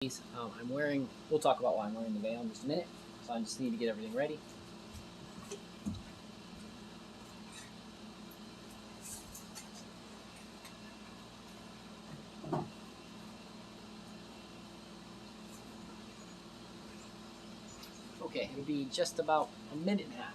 We'll talk about why I'm wearing the veil in just a minute. So I just need to get everything ready. Okay, it'll be just about a minute and a half.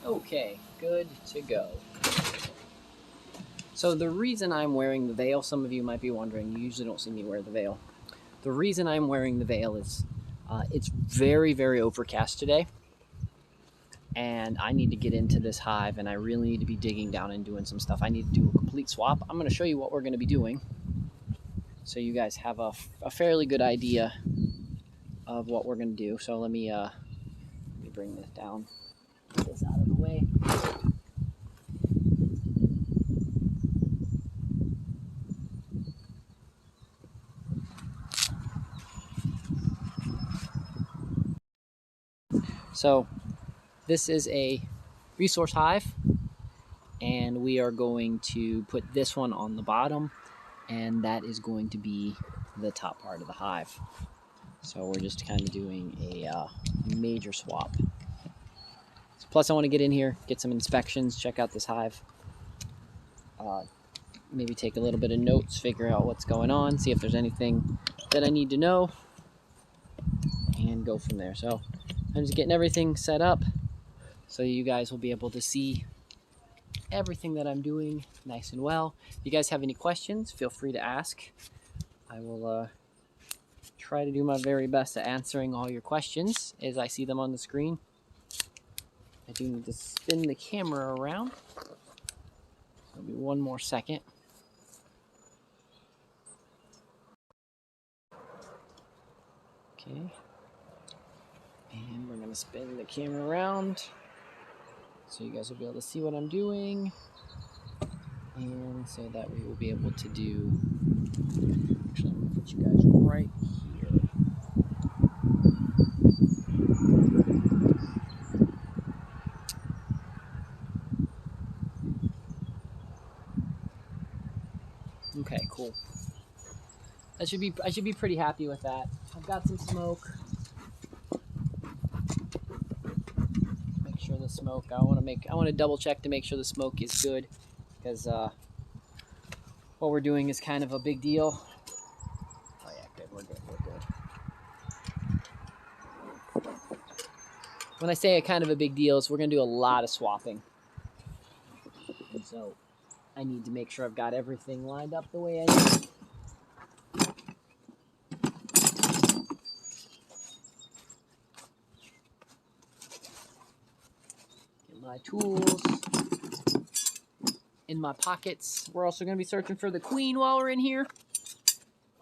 Okay, good to go. So the reason I'm wearing the veil, some of you might be wondering, you usually don't see me wear the veil. The reason I'm wearing the veil is it's very, very overcast today. And I need to get into this hive, and I really need to be digging down and doing some stuff. I need to do a complete swap. I'm going to show you what we're going to be doing, so you guys have a fairly good idea of what we're going to do. So let me bring this down, get this out of the way. So this is a resource hive, and we are going to put this one on the bottom, and that is going to be the top part of the hive. So we're just kind of doing a major swap. So plus I want to get in here, get some inspections, check out this hive, maybe take a little bit of notes, figure out what's going on, see if there's anything that I need to know, and go from there. So I'm just getting everything set up so you guys will be able to see everything that I'm doing nice and well. If you guys have any questions, feel free to ask. I will try to do my very best at answering all your questions as I see them on the screen. I do need to spin the camera around. There'll be one more second. Okay. And we're going to spin the camera around so you guys will be able to see what I'm doing, and so that we will be able to do, actually I'm going to put you guys right here. Okay, cool. I should be pretty happy with that. I've got some smoke. Make sure the smoke, I want to double check to make sure the smoke is good, because what we're doing is kind of a big deal. Oh yeah, good, we're good. When I say a kind of a big deal, is we're gonna do a lot of swapping. And so I need to make sure I've got everything lined up the way I need. Get my tools in my pockets. We're also going to be searching for the queen while we're in here.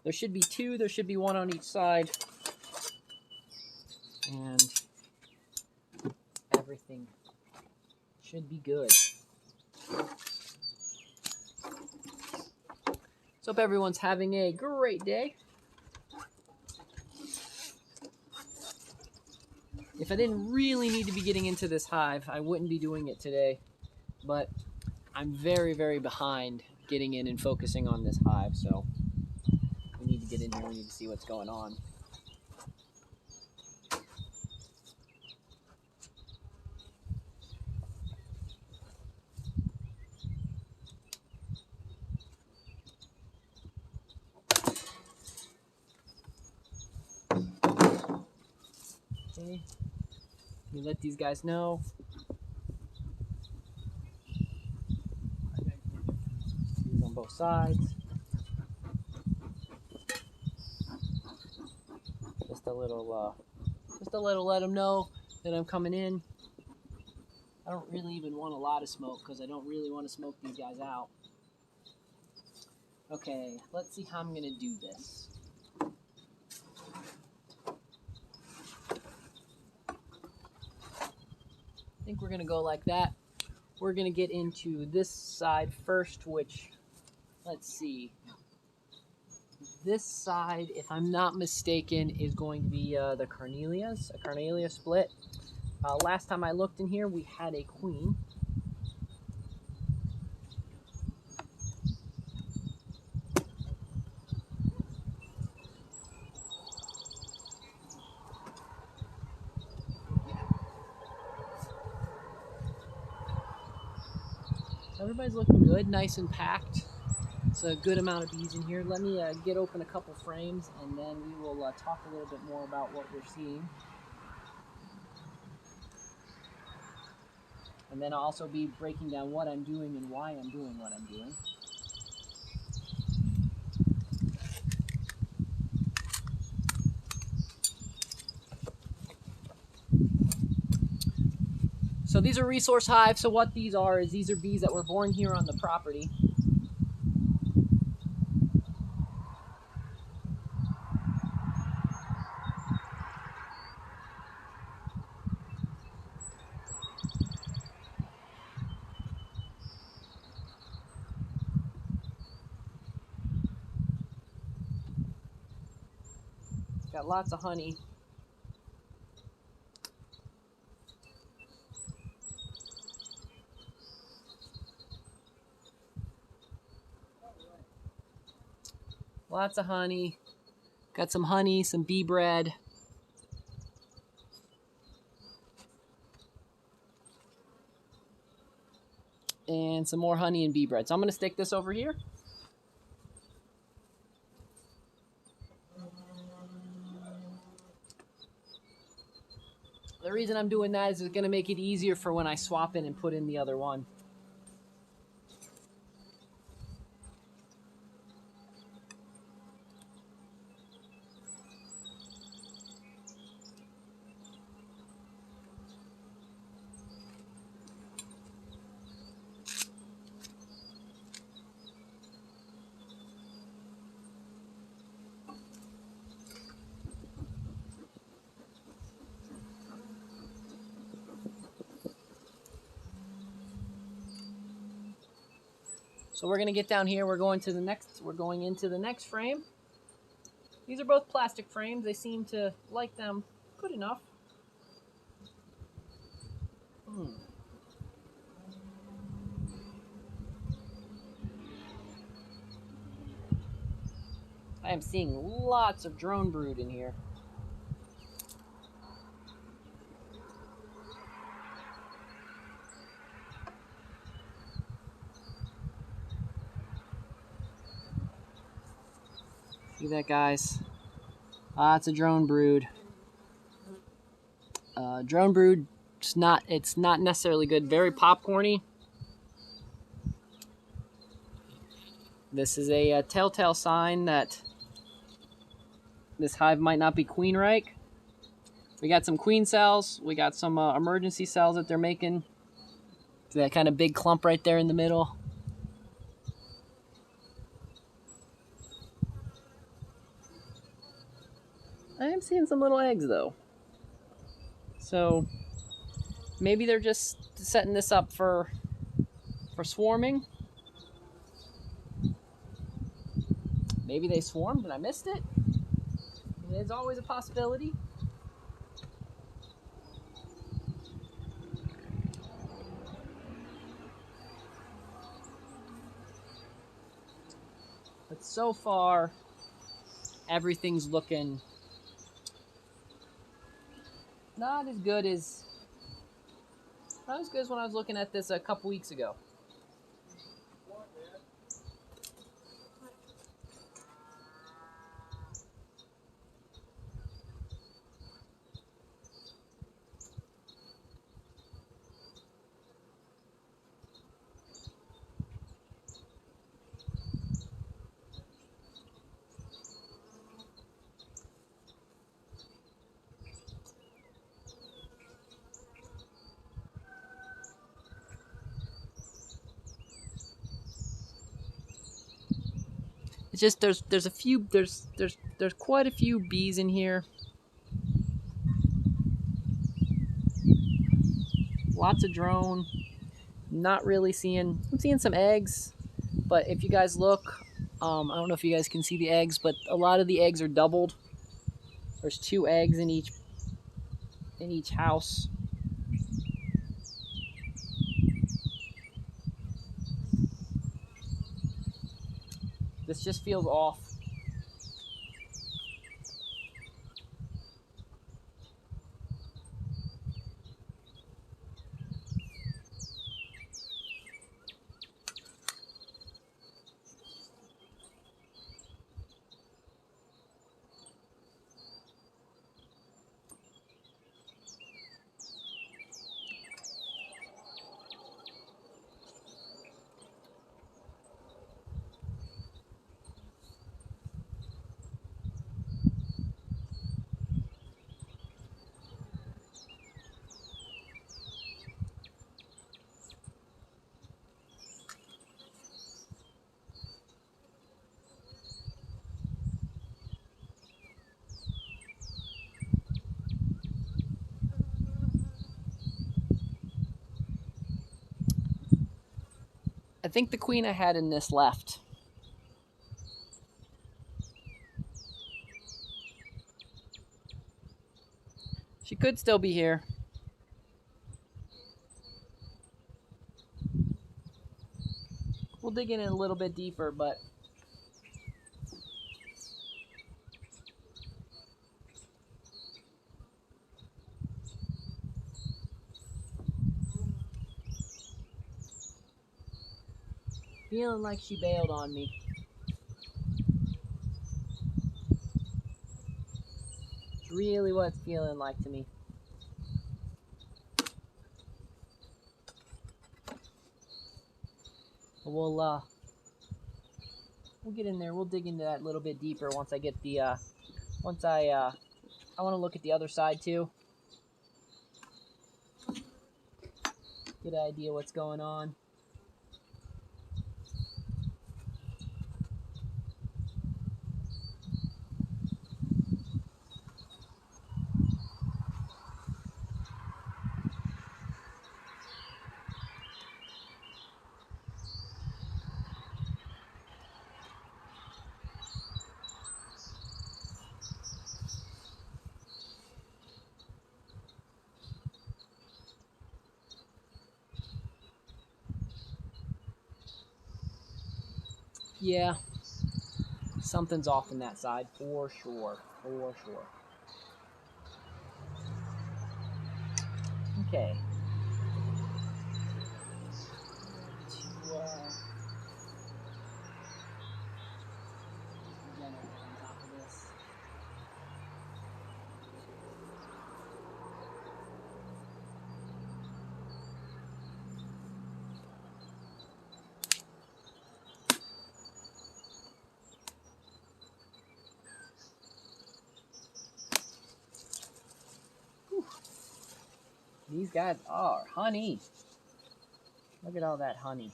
There should be two. There should be one on each side. And everything should be good. So hope everyone's having a great day. If I didn't really need to be getting into this hive, I wouldn't be doing it today. But I'm very, very behind getting in and focusing on this hive, so we need to to get in here. We need to see what's going on. Okay. You let these guys know. These on both sides. Just a little let them know that I'm coming in. I don't really even want a lot of smoke because I don't really want to smoke these guys out. Okay, let's see how I'm gonna do this. I think we're gonna go like that. We're gonna get into this side first, which, let's see. This side, if I'm not mistaken, is going to be the Carnelias, a Carnelia split. Last time I looked in here, we had a queen. Everybody's looking good, nice and packed. It's a good amount of bees in here. Let me get open a couple frames, and then we will talk a little bit more about what we're seeing. And then I'll also be breaking down what I'm doing and why I'm doing what I'm doing. So these are resource hives. So what these are is these are bees that were born here on the property. Got lots of honey. Lots of honey. Got some honey, some bee bread. And some more honey and bee bread. So I'm going to stick this over here. The reason I'm doing that is it's going to make it easier for when I swap in and put in the other one. So we're going to get down here. We're going into the next frame. These are both plastic frames. They seem to like them good enough. I am seeing lots of drone brood in here. See that, guys? Lots of drone brood. Drone brood, it's not necessarily good. Very popcorny. This is a telltale sign that this hive might not be queen-right. We got some queen cells. We got some emergency cells that they're making. See that kind of big clump right there in the middle? I am seeing some little eggs, though. So maybe they're just setting this up for swarming. Maybe they swarmed and I missed it. It's always a possibility. But so far, everything's looking not as good as when I was looking at this a couple weeks ago. It's just there's a few there's quite a few bees in here. Lots of drone. Not really seeing. I'm seeing some eggs, but if you guys look, I don't know if you guys can see the eggs, but a lot of the eggs are doubled. There's 2 eggs in each house. This just feels off. I think the queen I had in this left. She could still be here. We'll dig in a little bit deeper, but feeling like she bailed on me. It's really what it's feeling like to me. We'll get in there. We'll dig into that a little bit deeper once I get the I want to look at the other side too. Get an idea what's going on. Yeah, something's off in that side for sure. For sure. Okay. These guys are honey. Look at all that honey.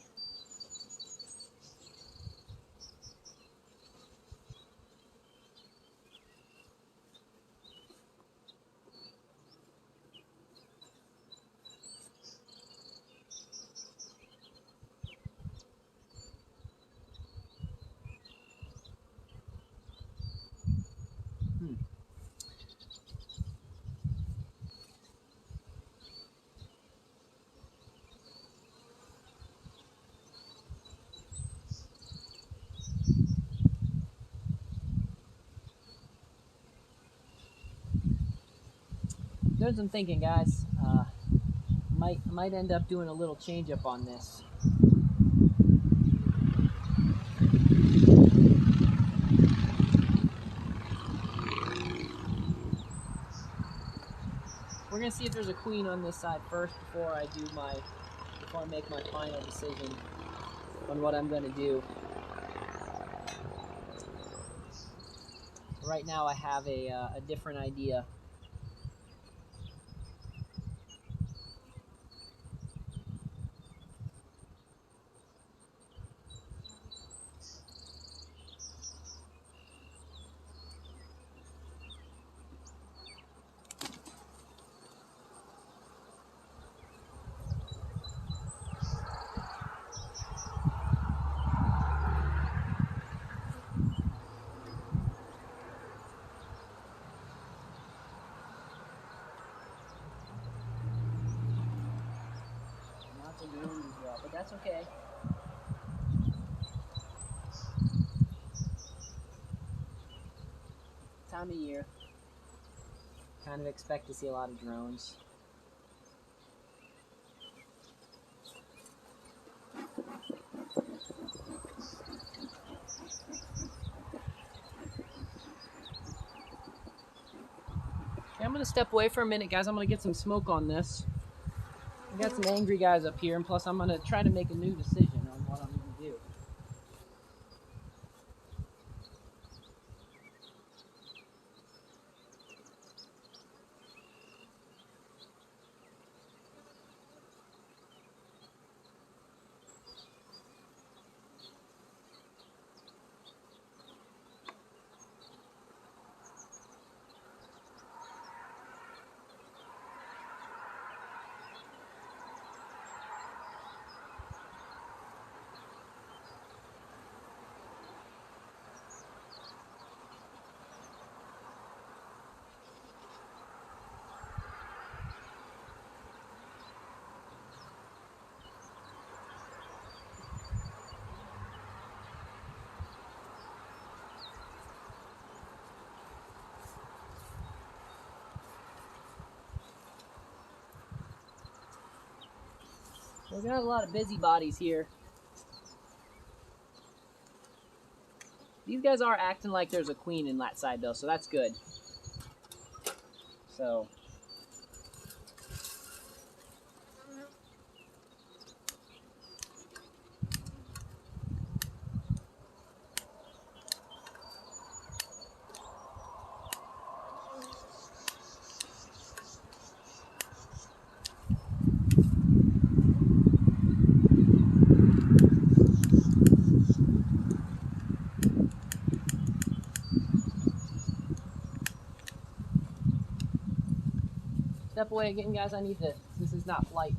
doing some thinking, guys. Might end up doing a little change up on this. We're gonna see if there's a queen on this side first before I make my final decision on what I'm gonna do. Right now I have a different idea. Not the wind as well, but that's okay. Time of year. Kind of expect to see a lot of drones. Okay, I'm gonna step away for a minute, guys. I'm gonna get some smoke on this. We got some angry guys up here, and plus I'm gonna try to make a new decision on what I'm gonna do. We got a lot of busybodies here. These guys are acting like there's a queen in that side though, so that's good. So step away again, guys. I need to. This is not flight.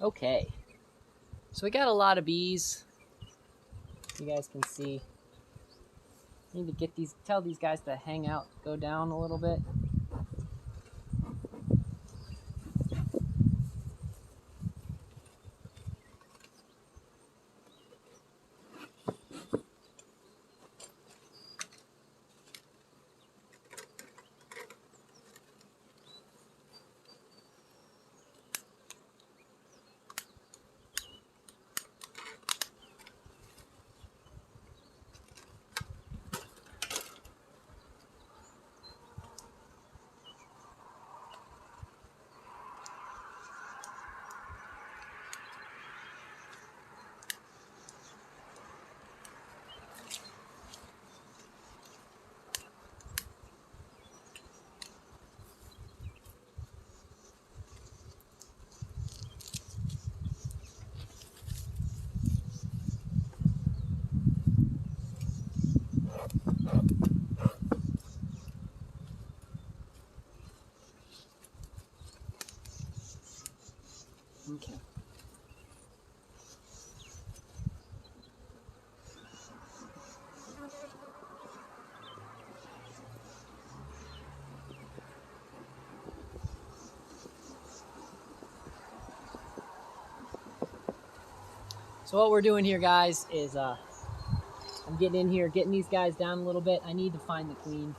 Okay, so we got a lot of bees. You guys can see. Need to get these, tell these guys to hang out, go down a little bit. Okay. So what we're doing here, guys, is I'm getting in here, getting these guys down a little bit. I need to find the queen.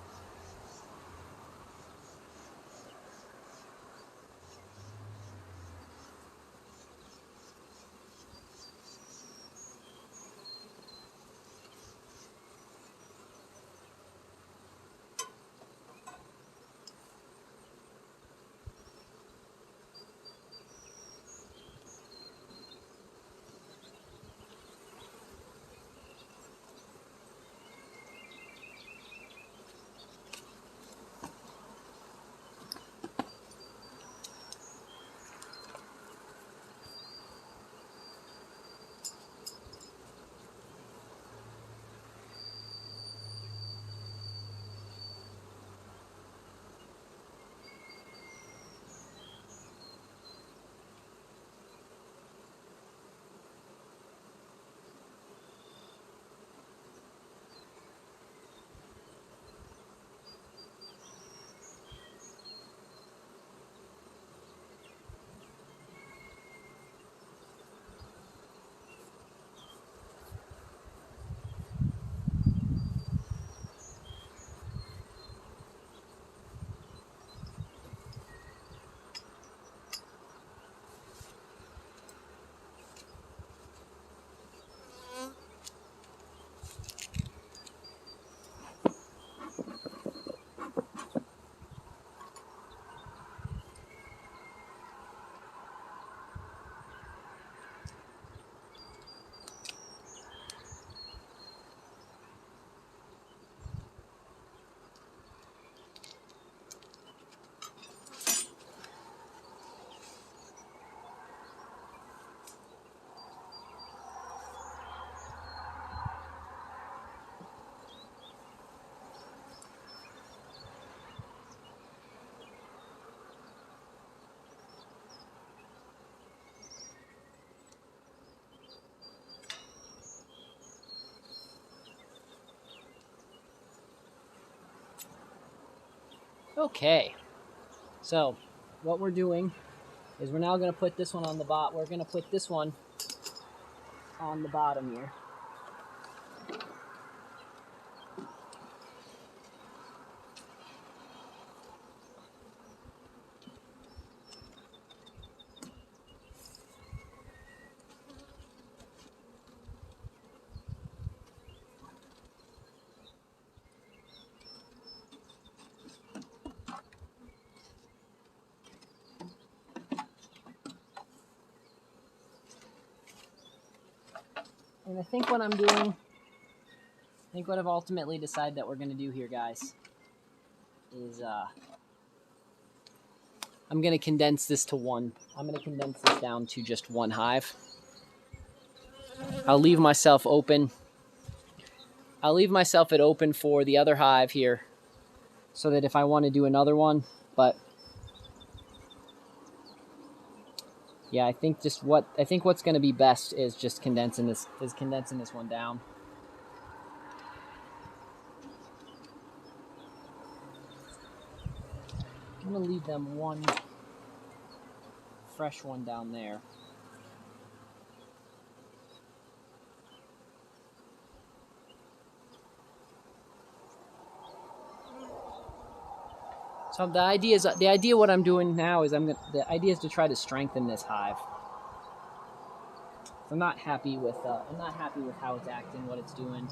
Okay, so what we're doing is we're now going to put this one on the bot. We're going to put this one on the bottom here. And I think what I'm doing, I think what I've ultimately decided that we're going to do here, guys, is I'm going to condense this to one. I'm going to condense this down to just one hive. I'll leave myself open. I'll leave myself it open for the other hive here so that if I want to do another one, but yeah, I think what's going to be best is just condensing this one down. I'm going to leave them one fresh one down there. So the idea what I'm doing now is the idea is to try to strengthen this hive. I'm not happy with how it's acting, what it's doing.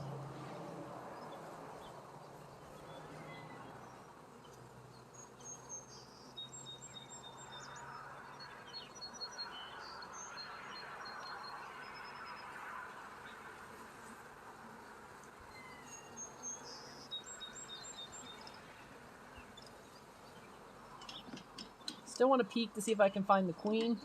Still want to peek to see if I can find the queen.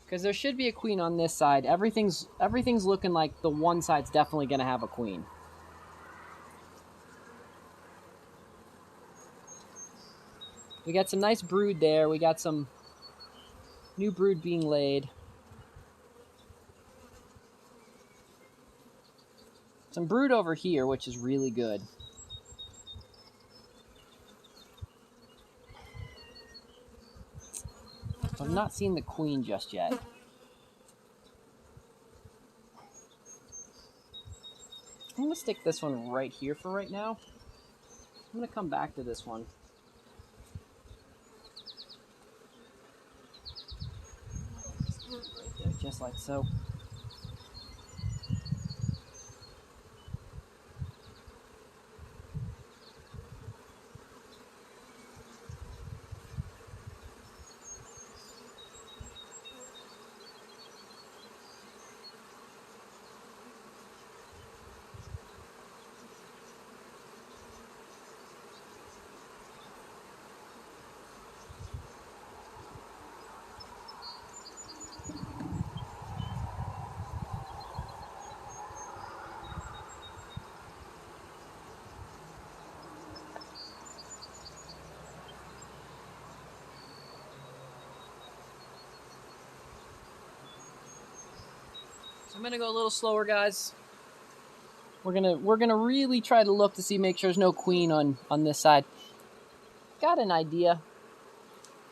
Because there should be a queen on this side. Everything's looking like the one side's definitely going to have a queen. We got some nice brood there. We got some new brood being laid. Some brood over here, which is really good. I'm not seeing the queen just yet. I'm going to stick this one right here for right now. I'm going to come back to this one. Right there, just like so. I'm gonna go a little slower, guys. We're gonna really try to look to see, make sure there's no queen on this side. Got an idea.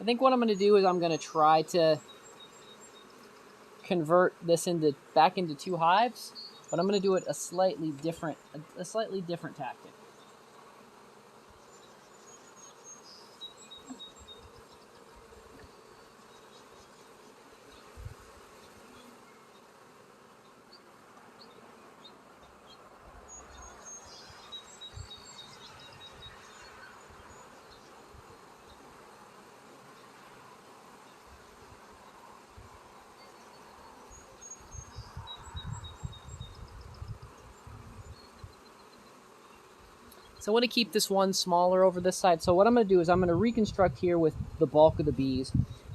I think what I'm gonna do is I'm gonna try to convert this back into 2 hives, but I'm gonna do it a slightly different tactic. So I want to keep this one smaller over this side. So what I'm going to do is I'm going to reconstruct here with the bulk of the bees.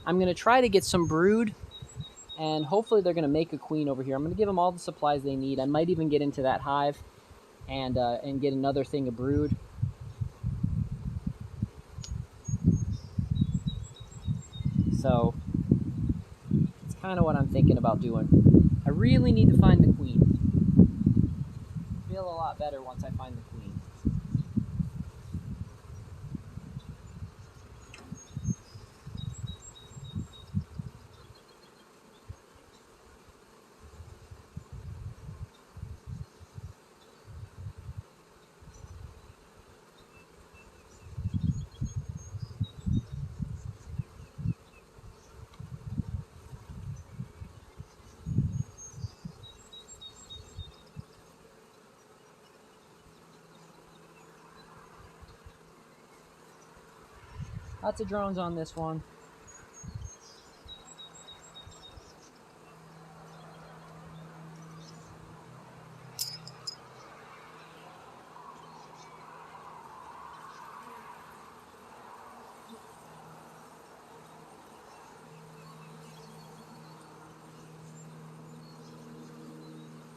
I'm going to try to get some brood, and hopefully they're going to make a queen over here. I'm going to give them all the supplies they need. I might even get into that hive and get another thing of brood. So it's kind of what I'm thinking about doing. I really need to find the queen. I feel a lot better once I find the queen. Lots of drones on this one.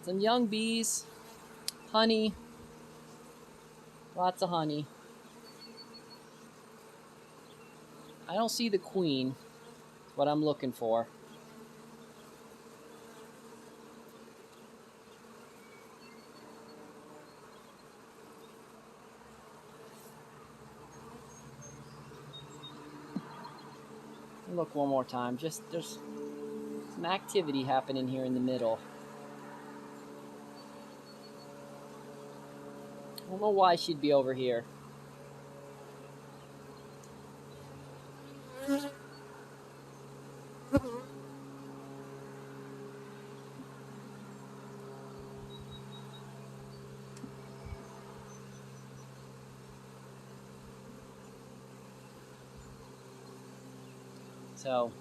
Some young bees, honey, lots of honey. I don't see the queen, what I'm looking for. Look one more time. Just there's some activity happening here in the middle. I don't know why she'd be over here. So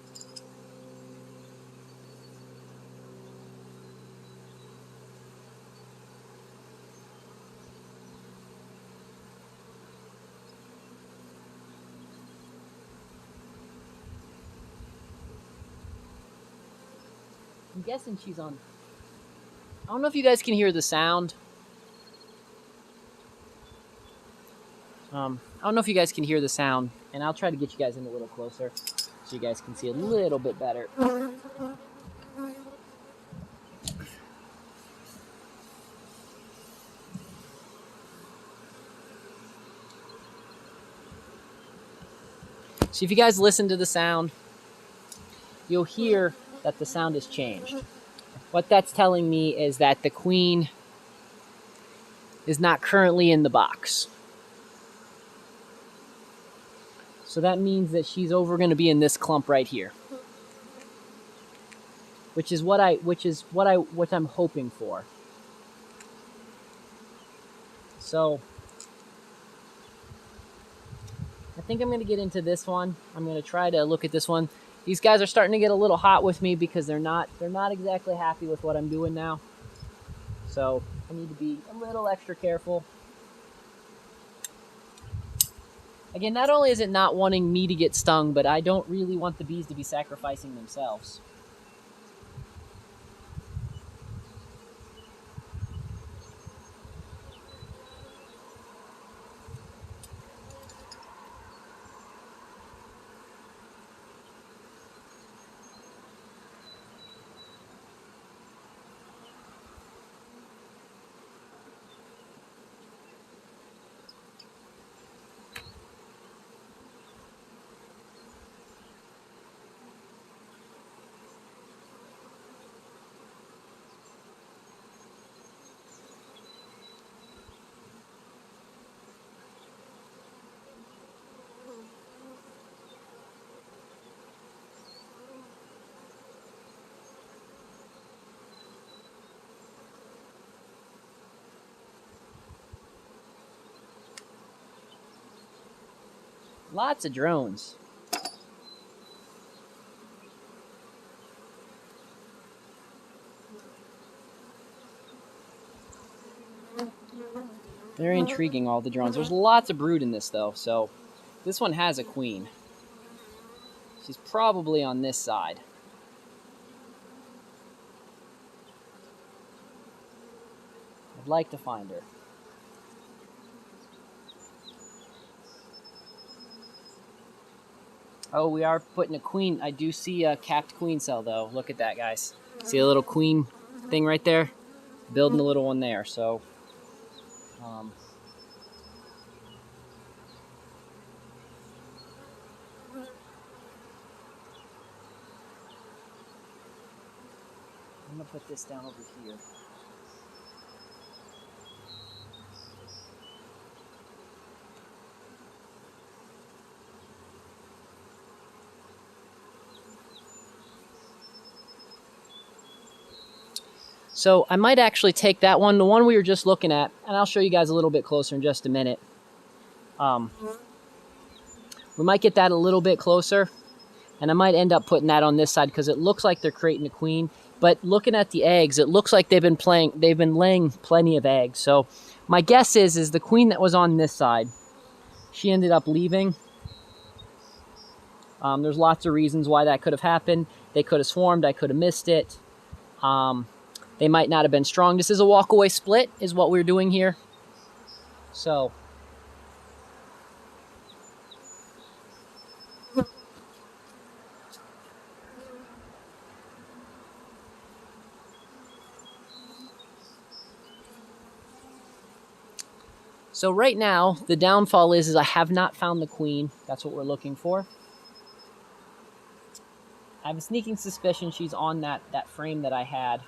I'm guessing she's on. I don't know if you guys can hear the sound. I don't know if you guys can hear the sound, and I'll try to get you guys in a little closer so you guys can see a little bit better. So if you guys listen to the sound, you'll hear that the sound has changed. What that's telling me is that the queen is not currently in the box. So that means that she's over going to be in this clump right here, which is what I'm hoping for. So I think I'm going to get into this one. I'm going to try to look at this one. These guys are starting to get a little hot with me because they're not exactly happy with what I'm doing now. So I need to be a little extra careful. Again, not only is it not wanting me to get stung, but I don't really want the bees to be sacrificing themselves. Lots of drones. Very intriguing, all the drones. There's lots of brood in this, though, so this one has a queen. She's probably on this side. I'd like to find her. Oh, we are putting a queen. I do see a capped queen cell, though. Look at that, guys. See a little queen thing right there? Building a little one there, so... I'm going to put this down over here. So I might actually take that one, the one we were just looking at, and I'll show you guys a little bit closer in just a minute. We might get that a little bit closer, and I might end up putting that on this side because it looks like they're creating a queen. But looking at the eggs, it looks like they've been laying plenty of eggs. So my guess is the queen that was on this side, she ended up leaving. There's lots of reasons why that could have happened. They could have swarmed. I could have missed it. They might not have been strong. This is a walk-away split is what we're doing here. So So right now, the downfall is I have not found the queen. That's what we're looking for. I have a sneaking suspicion she's on that frame that I had.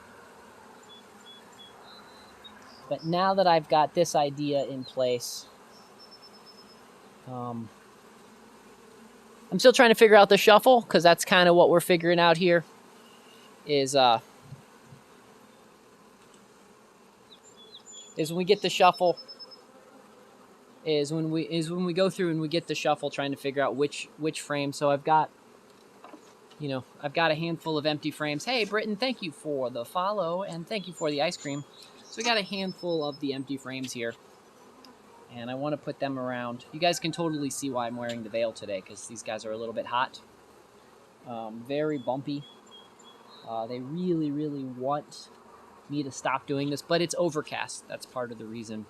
But now that I've got this idea in place, I'm still trying to figure out the shuffle, because that's kind of what we're figuring out here. Is when we get the shuffle. Is when we go through and we get the shuffle, trying to figure out which frame. So I've got, I've got a handful of empty frames. Hey, Britton, thank you for the follow, and thank you for the ice cream. So we got a handful of the empty frames here, and I want to put them around. You guys can totally see why I'm wearing the veil today, because these guys are a little bit hot. Very bumpy. They really, really want me to stop doing this, but it's overcast. That's part of the reason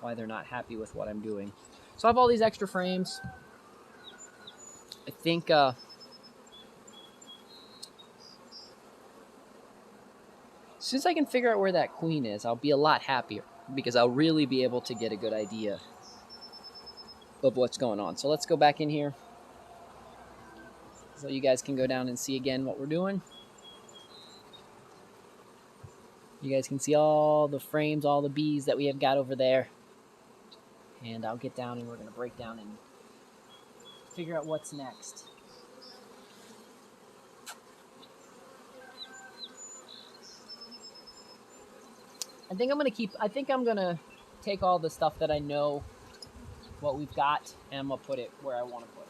why they're not happy with what I'm doing. So I have all these extra frames. I think as soon as I can figure out where that queen is, I'll be a lot happier, because I'll really be able to get a good idea of what's going on. So let's go back in here so you guys can go down and see again what we're doing. You guys can see all the frames, all the bees that we have got over there. And I'll get down and we're going to break down and figure out what's next. I think I'm going to take all the stuff that I know what we've got, and I'm going to put it where I want to put it.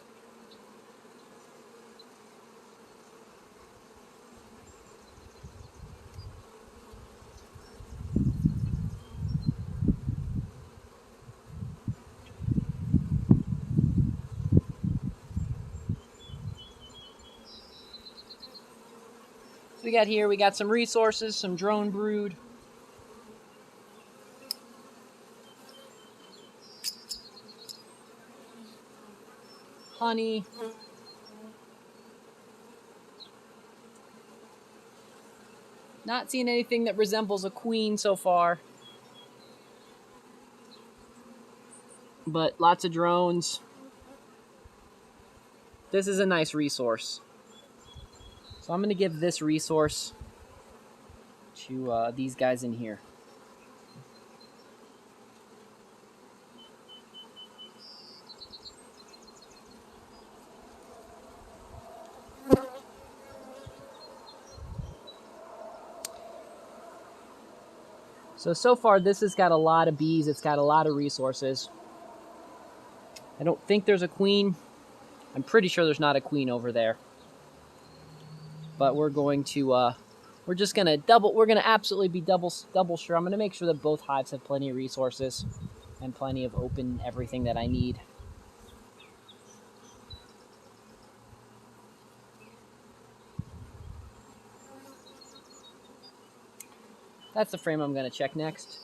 We got here, we got some resources, some drone brood. Honey. Not seeing anything that resembles a queen so far. But lots of drones. This is a nice resource. So I'm going to give this resource to these guys in here. So far this has got a lot of bees. It's got a lot of resources. I don't think there's a queen. I'm pretty sure there's not a queen over there. But we're going to, we're just going to we're going to absolutely be double sure. I'm going to make sure that both hives have plenty of resources and plenty of open everything that I need. That's the frame I'm going to check next.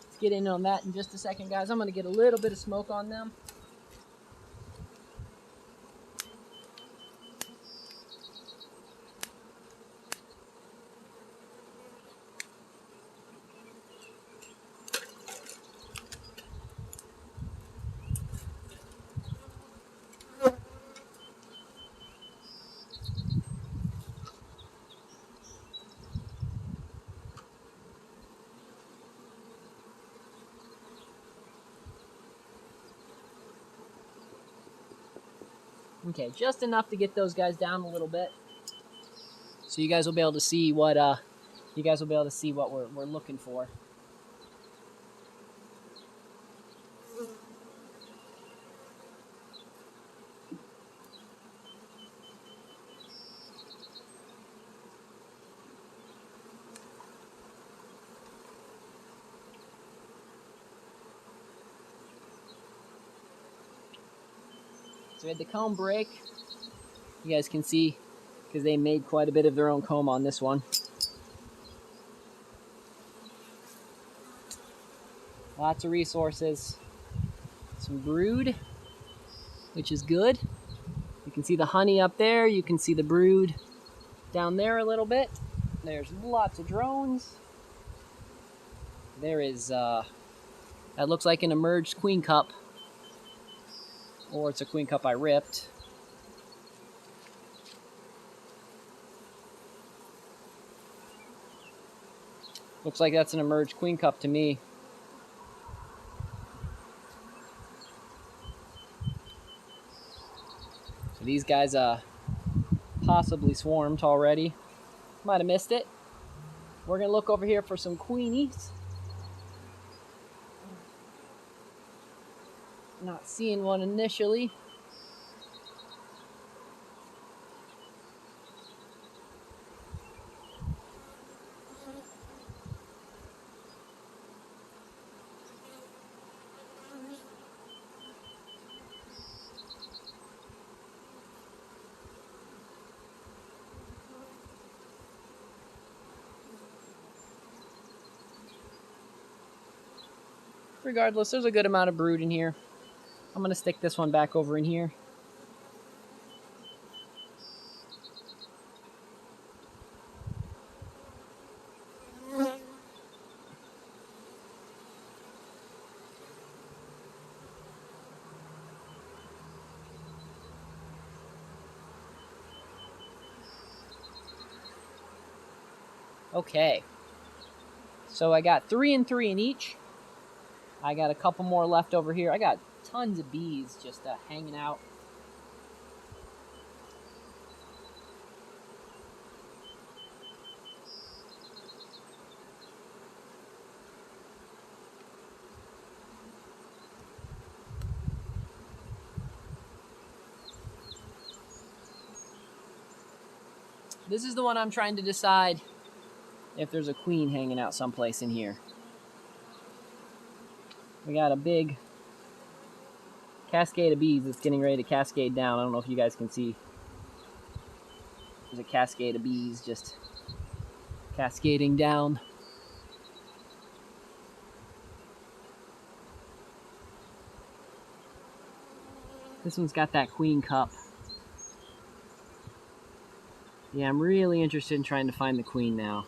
Let's get in on that in just a second, guys. I'm going to get a little bit of smoke on them. Okay, just enough to get those guys down a little bit, so you guys will be able to see what we're looking for. So we had the comb break. You guys can see, because they made quite a bit of their own comb on this one. Lots of resources. Some brood, which is good. You can see the honey up there. You can see the brood down there a little bit. There's lots of drones. There is, that looks like an emerged queen cup. Or it's a queen cup I ripped. Looks like that's an emerged queen cup to me. So these guys possibly swarmed already. Might have missed it. We're going to look over here for some queenies. Not seeing one initially. Regardless, there's a good amount of brood in here. I'm going to stick this one back over in here. Okay. So I got 3 and 3 in each. I got a couple more left over here. I got tons of bees just hanging out. This is the one I'm trying to decide if there's a queen hanging out someplace in here. We got a big cascade of bees that's getting ready to cascade down. I don't know if you guys can see. There's a cascade of bees just cascading down. This one's got that queen cup. Yeah, I'm really interested in trying to find the queen now.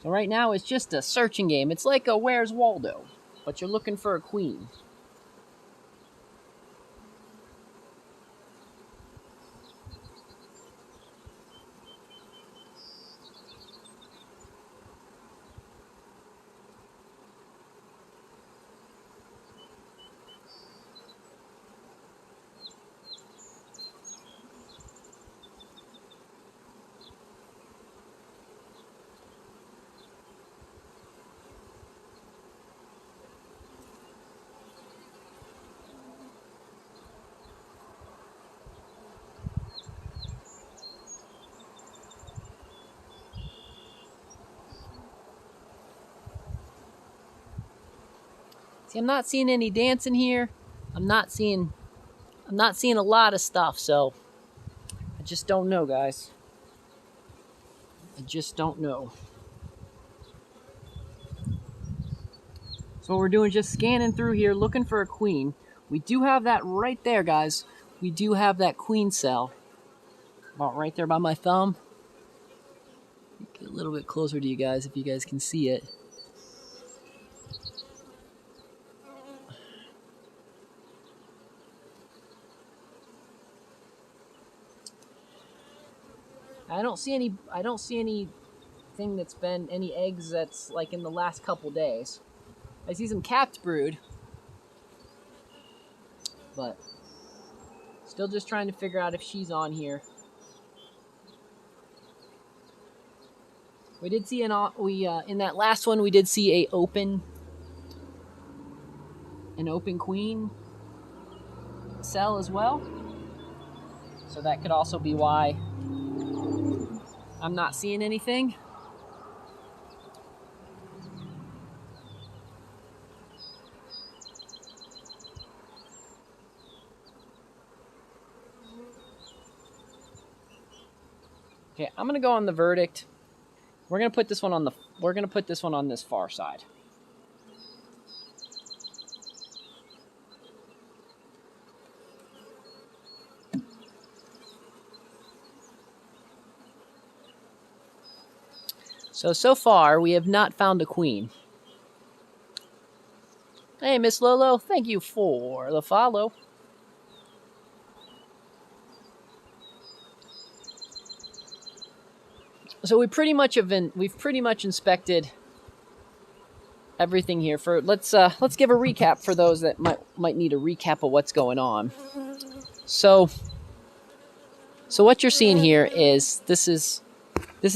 So right now it's just a searching game. It's like a Where's Waldo, but you're looking for a queen. See, I'm not seeing any dancing here. I'm not seeing a lot of stuff, so I just don't know, guys. I just don't know. So what we're doing is just scanning through here, looking for a queen. We do have that right there, guys. We do have that queen cell. About right there by my thumb. Get a little bit closer to you guys if you guys can see it. I don't see anything that's been any eggs that's like in the last couple days. I see some capped brood, but still just trying to figure out if she's on here. We did see in that last one we did see an open queen. cell as well. So that could also be why I'm not seeing anything. Okay, I'm gonna go on the verdict. We're gonna put this one on this far side. So far, we have not found a queen. Hey, Miss Lolo, thank you for the follow. So we've pretty much inspected everything here. Let's give a recap for those that might need a recap of what's going on. So what you're seeing here is this is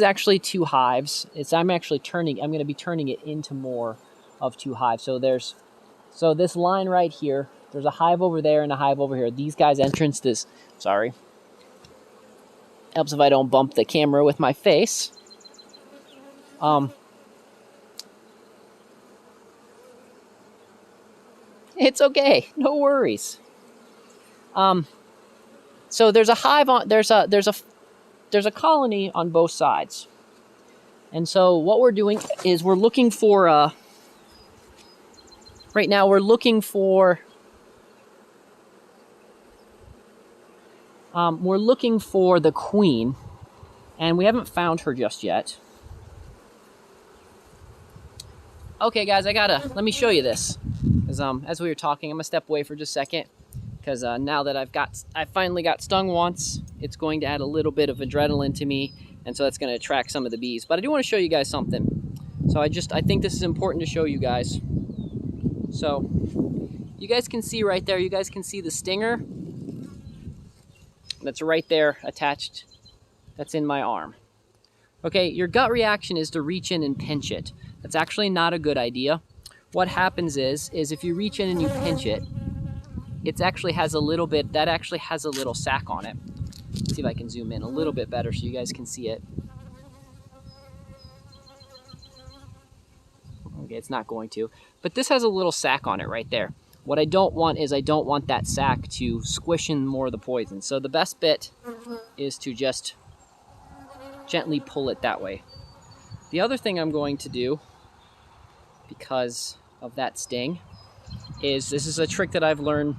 actually 2 hives. I'm going to be turning it into more of 2 hives. So this line right here, there's a hive over there and a hive over here. These guys' entrance is, sorry. Helps if I don't bump the camera with my face. It's okay, no worries. So there's a hive on, there's a colony on both sides. And so what we're doing is we're looking for, right now we're looking for the queen, and we haven't found her just yet. Okay, guys, let me show you this. Because as we were talking, I'm gonna step away for just a second. Because now that I finally got stung once, it's going to add a little bit of adrenaline to me, and so that's going to attract some of the bees. But I do want to show you guys something. So I think this is important to show you guys. So you guys can see right there, you guys can see the stinger that's right there attached, that's in my arm. Okay, your gut reaction is to reach in and pinch it. That's actually not a good idea. What happens is if you reach in and you pinch it, it actually has a little sac on it. Let's see if I can zoom in a little bit better so you guys can see it. Okay, it's not going to. But this has a little sac on it right there. What I don't want is that sac to squish in more of the poison. So the best bit is to just gently pull it that way. The other thing I'm going to do, because of that sting, this is a trick that I've learned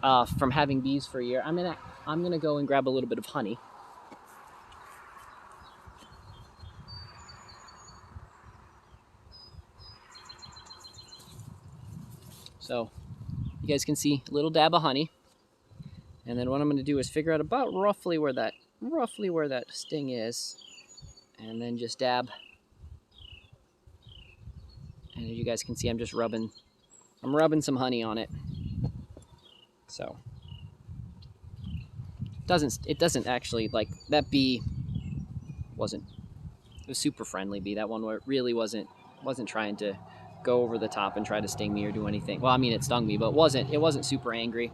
from having bees for a year. I'm gonna go and grab a little bit of honey. So you guys can see a little dab of honey, and then what I'm gonna do is figure out about roughly where that sting is, and then just dab. And as you guys can see, I'm rubbing some honey on it. So it doesn't actually, like, that bee it was a super friendly bee. That one really wasn't trying to go over the top and try to sting me or do anything. Well, I mean, it stung me, but it wasn't super angry.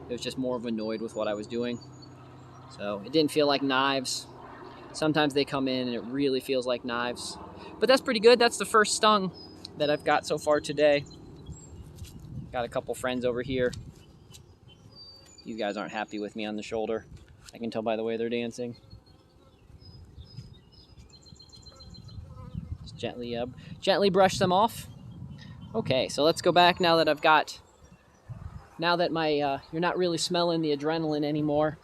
It was just more of annoyed with what I was doing. So it didn't feel like knives. Sometimes they come in and it really feels like knives. But that's pretty good. That's the first stung that I've got so far today. Got a couple friends over here. You guys aren't happy with me on the shoulder. I can tell by the way they're dancing. Just gently brush them off. Okay, so let's go back now that you're not really smelling the adrenaline anymore.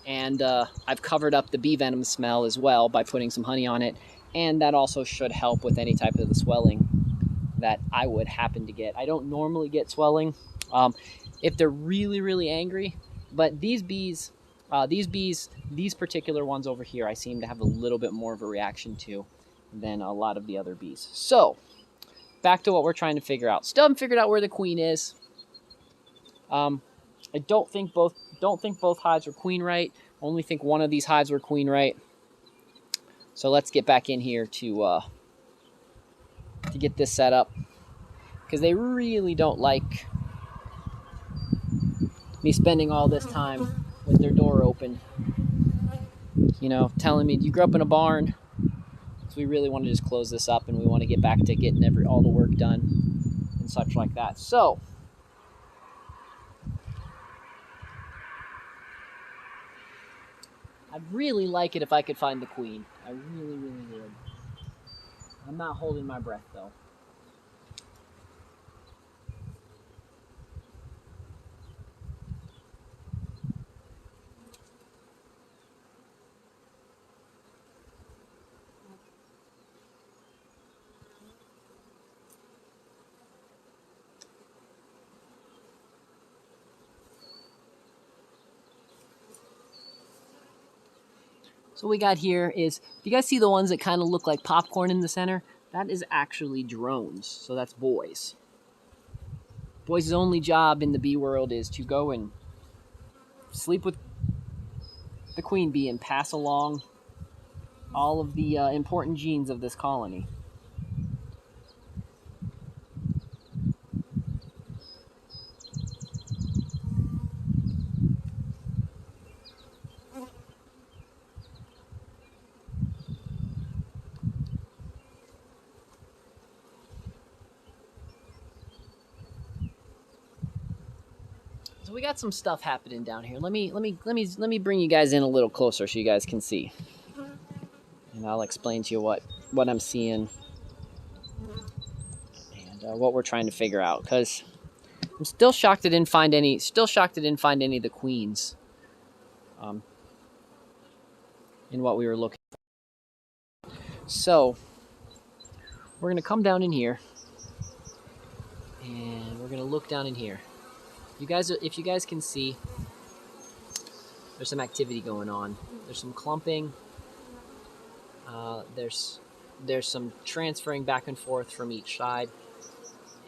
And I've covered up the bee venom smell as well by putting some honey on it. And that also should help with any type of the swelling that I would happen to get. I don't normally get swelling if they're really, really angry. But these particular ones over here, I seem to have a little bit more of a reaction to than a lot of the other bees. So, back to what we're trying to figure out. Still haven't figured out where the queen is. I don't think both hives were queen right. Only think one of these hives were queen right. So let's get back in here to get this set up, because they really don't like me spending all this time with their door open, you know, telling me, "Do you grew up in a barn?" So we really want to just close this up, and we want to get back to getting all the work done and such like that. So I'd really like it if I could find the queen. I really, really would. I'm not holding my breath, though. So what we got here is, if you guys see the ones that kind of look like popcorn in the center, that is actually drones. So that's boys. Boys' only job in the bee world is to go and sleep with the queen bee and pass along all of the important genes of this colony. So we got some stuff happening down here. Let me bring you guys in a little closer so you guys can see, and I'll explain to you what I'm seeing and what we're trying to figure out. Because I'm still shocked I didn't find any. Still shocked I didn't find any of the queens. In what we were looking for. So we're gonna come down in here, and we're gonna look down in here. You guys, if you guys can see, there's some activity going on. There's some clumping. There's some transferring back and forth from each side,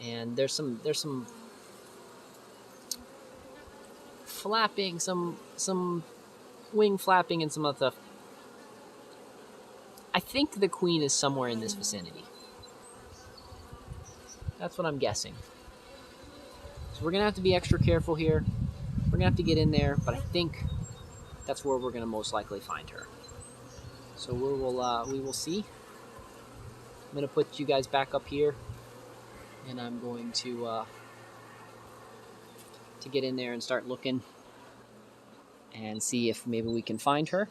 and there's some flapping, some wing flapping, and some other stuff. I think the queen is somewhere in this vicinity. That's what I'm guessing. So we're gonna have to be extra careful here. We're gonna have to get in there, but I think that's where we're gonna most likely find her. So we will see. I'm gonna put you guys back up here, and I'm going to get in there and start looking and see if maybe we can find her.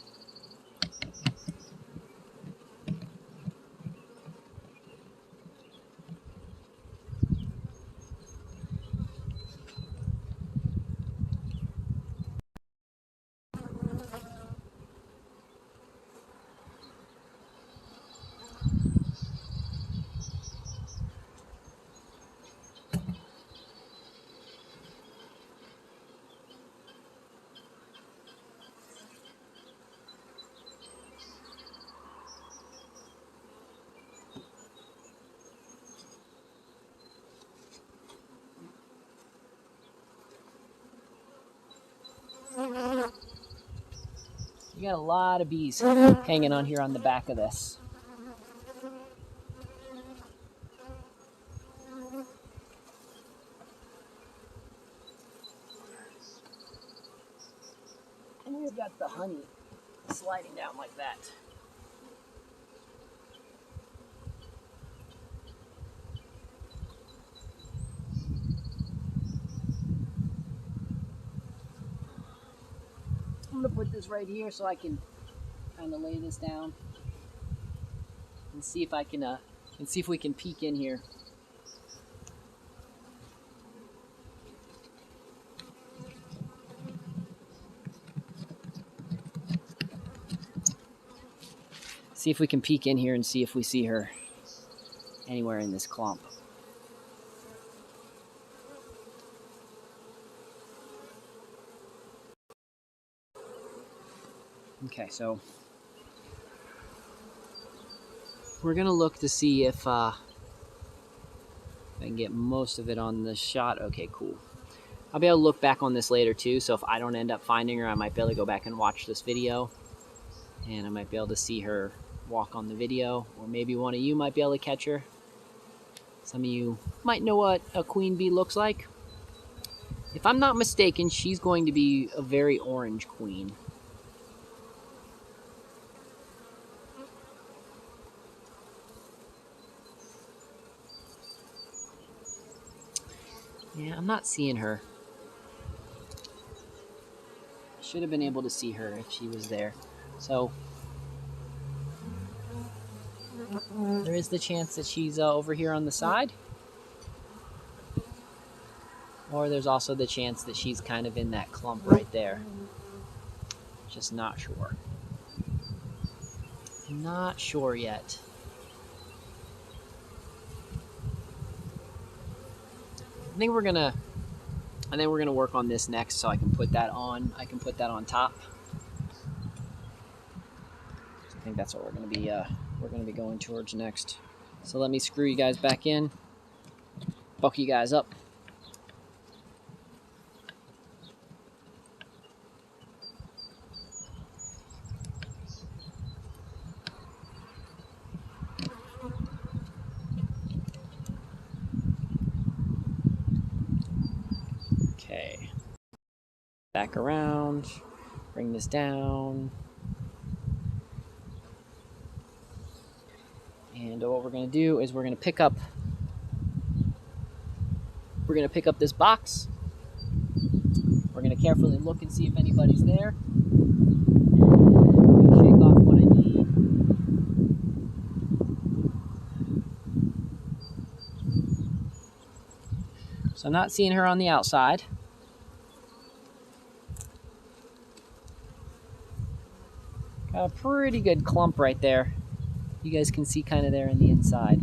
You got a lot of bees hanging on here on the back of this. And we've got the honey sliding down like that. I'm gonna put this right here so I can kind of lay this down and see if I can and see if we can peek in here. See if we can peek in here and see if we see her anywhere in this clump. Okay, so we're gonna look to see if I can get most of it on the shot. Okay, cool. I'll be able to look back on this later too, so if I don't end up finding her, I might be able to go back and watch this video, and I might be able to see her walk on the video, or maybe one of you might be able to catch her. Some of you might know what a queen bee looks like. If I'm not mistaken, she's going to be a very orange queen. Yeah, I'm not seeing her. Should have been able to see her if she was there. So there is the chance that she's over here on the side. Or there's also the chance that she's kind of in that clump right there. Just not sure. Not sure yet. I think we're gonna work on this next, so I can put that on. I can put that on top. I think that's what we're gonna be going towards next. So let me screw you guys back in. Buck you guys up. Okay. Back around. Bring this down. And what we're gonna do is we're gonna pick up this box. We're gonna carefully look and see if anybody's there. I'm gonna shake off what I need. So I'm not seeing her on the outside. Got a pretty good clump right there. You guys can see kind of there in the inside.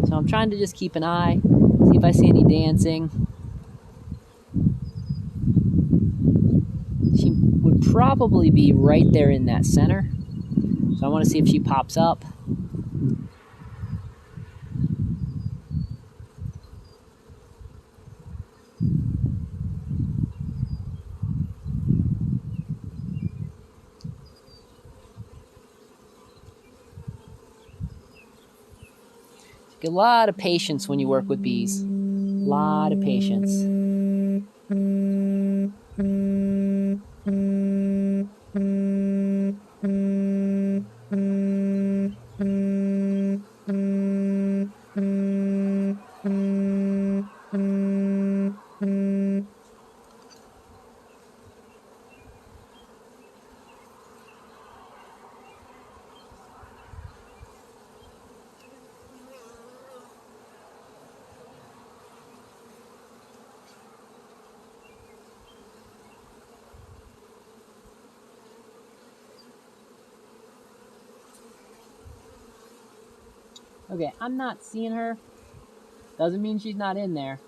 So I'm trying to just keep an eye, see if I see any dancing. She would probably be right there in that center. So I want to see if she pops up. Take a lot of patience when you work with bees. A lot of patience. Okay, I'm not seeing her. Doesn't mean she's not in there.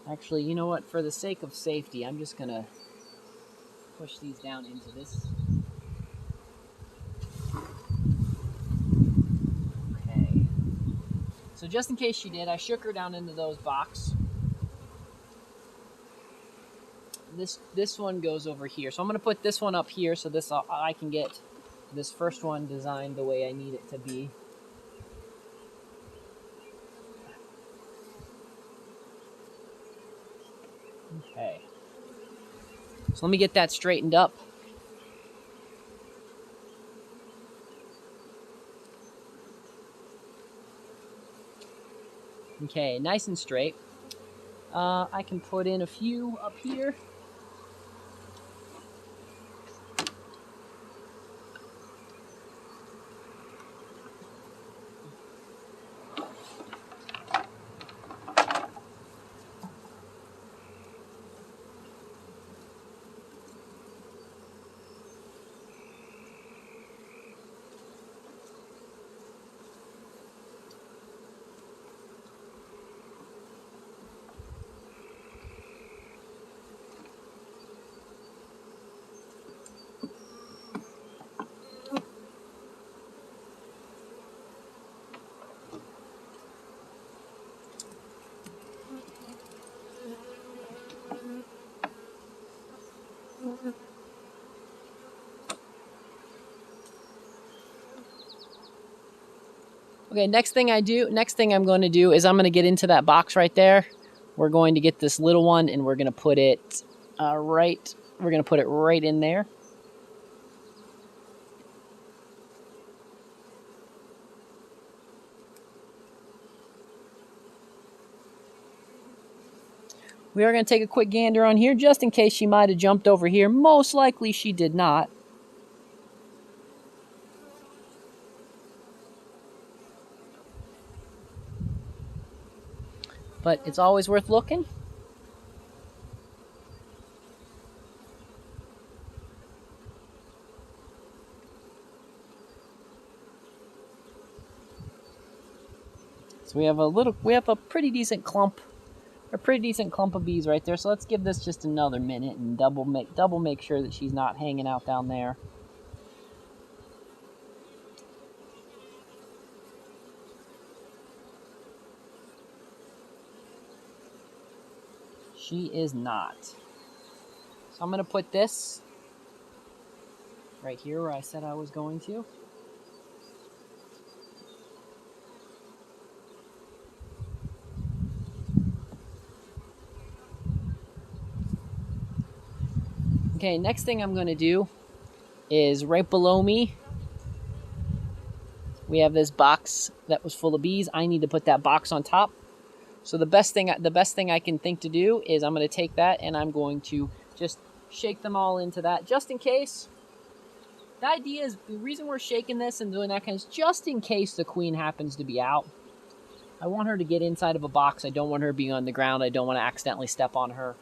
Actually, you know what? For the sake of safety, I'm just gonna push these down into this. Okay. So just in case she did, I shook her down into those box. This one goes over here. So I'm gonna put this one up here so this I can get this first one designed the way I need it to be. Okay. So let me get that straightened up. Okay, nice and straight. I can put in a few up here. Okay, next thing I'm going to do is I'm going to get into that box right there. We're going to get this little one and we're going to put it right in there. We are going to take a quick gander on here just in case she might have jumped over here. Most likely she did not. But it's always worth looking. So we have a pretty decent clump of bees right there. So let's give this just another minute and double make sure that she's not hanging out down there. She is not. So I'm going to put this right here where I said I was going to. Okay, next thing I'm going to do is right below me, we have this box that was full of bees. I need to put that box on top. So the best thing I can think to do is I'm going to take that and I'm going to just shake them all into that just in case. The idea is, the reason we're shaking this and doing that kind of, just in case the queen happens to be out. I want her to get inside of a box. I don't want her being on the ground. I don't want to accidentally step on her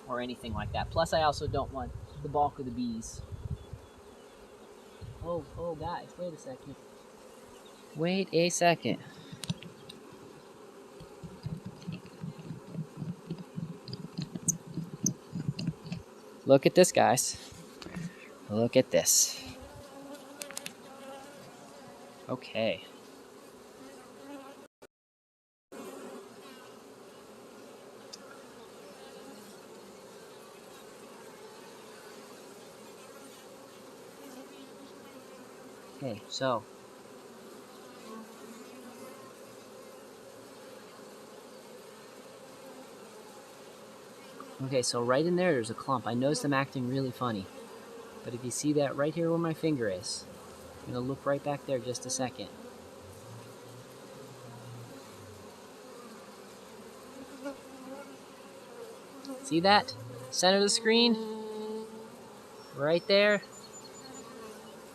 or anything like that. Plus, I also don't want the bulk of the bees. Oh, guys, wait a second. Wait a second. Look at this, guys. Look at this. Okay. Okay, so right in there's a clump. I noticed them acting really funny. But if you see that right here where my finger is, I'm going to look right back there just a second. See that? Center of the screen? Right there?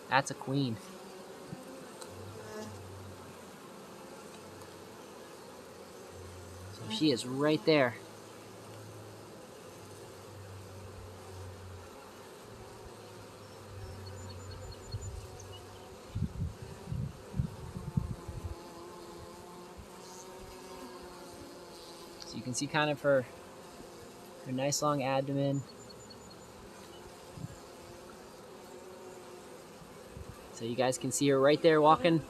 That's a queen. So she is right there. So you can see kind of her nice long abdomen. So you guys can see her right there walking.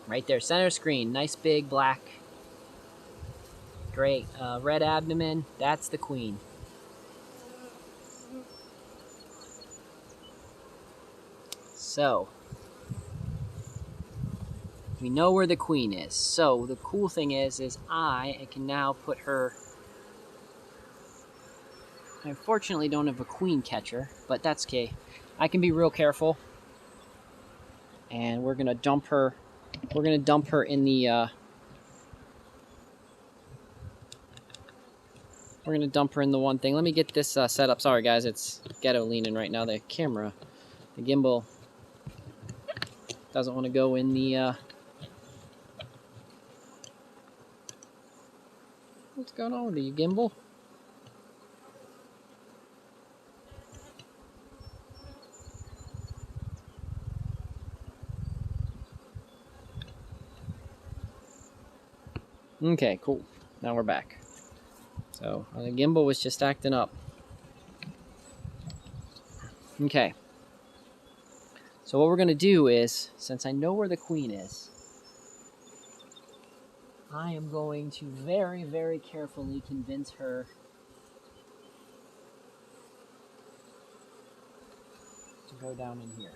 Right there, center screen. Nice big black, great red abdomen. That's the queen. So we know where the queen is. So the cool thing is I can now put her. I unfortunately don't have a queen catcher, but that's okay. I can be real careful. And we're gonna dump her. We're gonna dump her in the. We're gonna dump her in the one thing. Let me get this set up. Sorry guys, it's ghetto leaning right now. The camera, the gimbal doesn't want to go in the. What's going on with you, gimbal? Okay, cool. Now we're back. So the gimbal was just acting up. Okay. So what we're going to do is, since I know where the queen is, I am going to very, very carefully convince her to go down in here.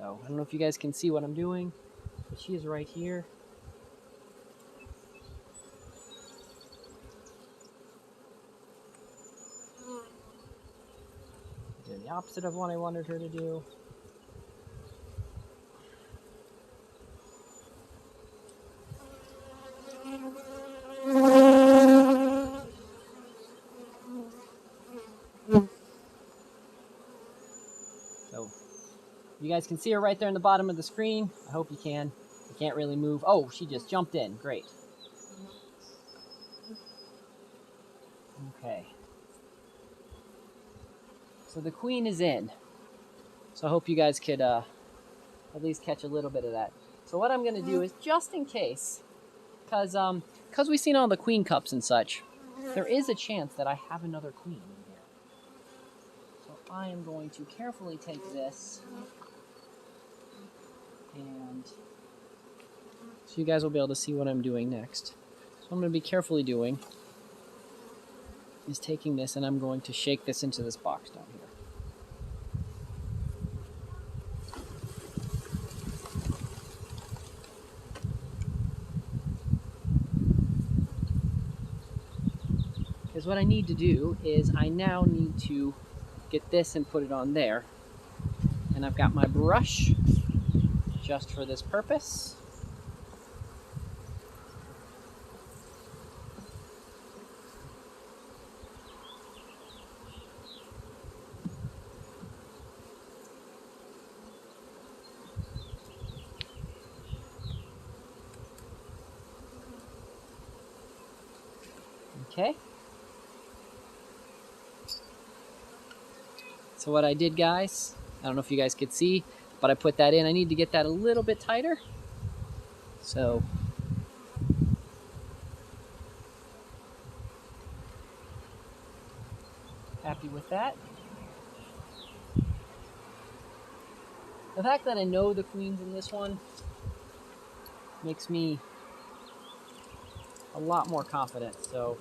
So I don't know if you guys can see what I'm doing, but she is right here. Doing the opposite of what I wanted her to do. So you guys can see her right there in the bottom of the screen. I hope you can. You can't really move. Oh, she just jumped in. Great. Okay. So the queen is in. So I hope you guys could at least catch a little bit of that. So what I'm going to do is, just in case, because we've seen all the queen cups and such, there is a chance that I have another queen in here. So I am going to carefully take this, and so you guys will be able to see what I'm doing next. So I'm going to be carefully doing is taking this, and I'm going to shake this into this box down here. Because what I need to do is I now need to get this and put it on there. And I've got my brush just for this purpose. Okay. So what I did, guys, I don't know if you guys could see, but I put that in. I need to get that a little bit tighter. So happy with that. The fact that I know the queen's in this one makes me a lot more confident. So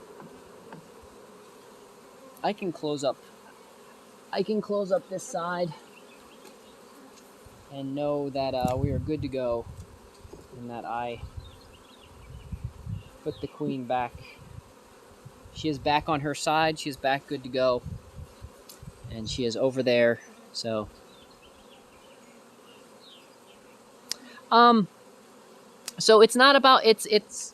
I can close up this side and know that we are good to go, and that I put the queen back. She is back on her side. She is back good to go. And she is over there. So so it's not about it's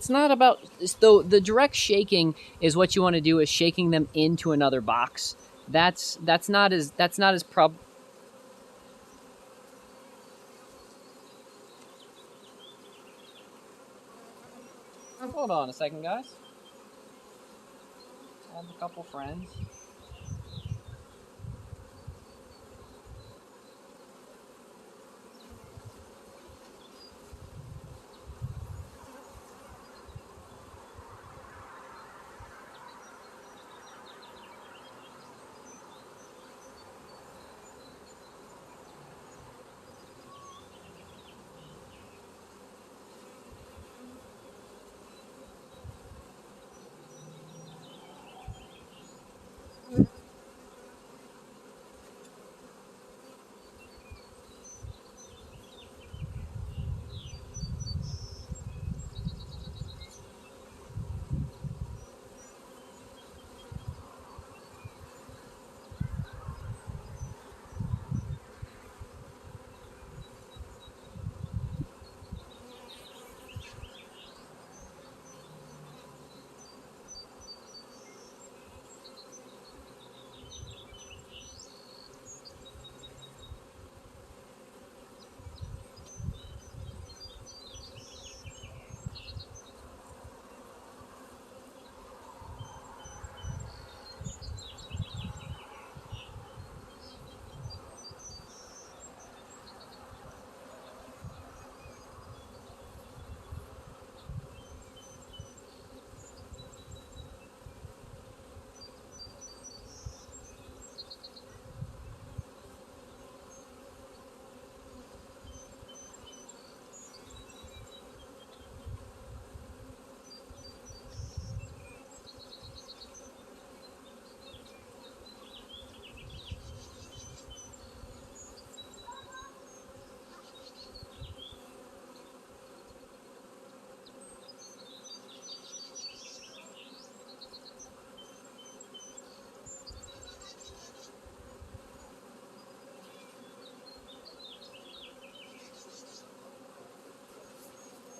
not about, though the direct shaking is what you want to do, is shaking them into another box. That's not as Hold on a second, guys. I have a couple friends.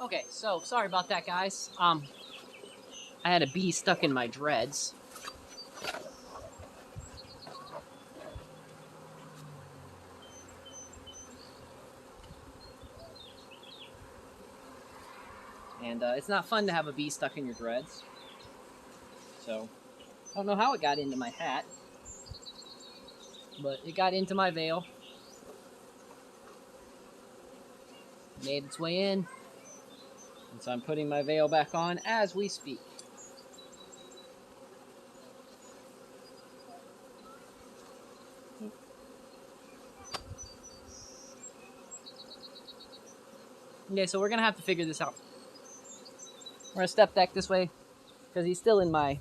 Okay, so sorry about that, guys. I had a bee stuck in my dreads. And it's not fun to have a bee stuck in your dreads. So, I don't know how it got into my hat, but it got into my veil. Made its way in. And so I'm putting my veil back on as we speak. Okay, so we're gonna have to figure this out. We're gonna step back this way because he's still in my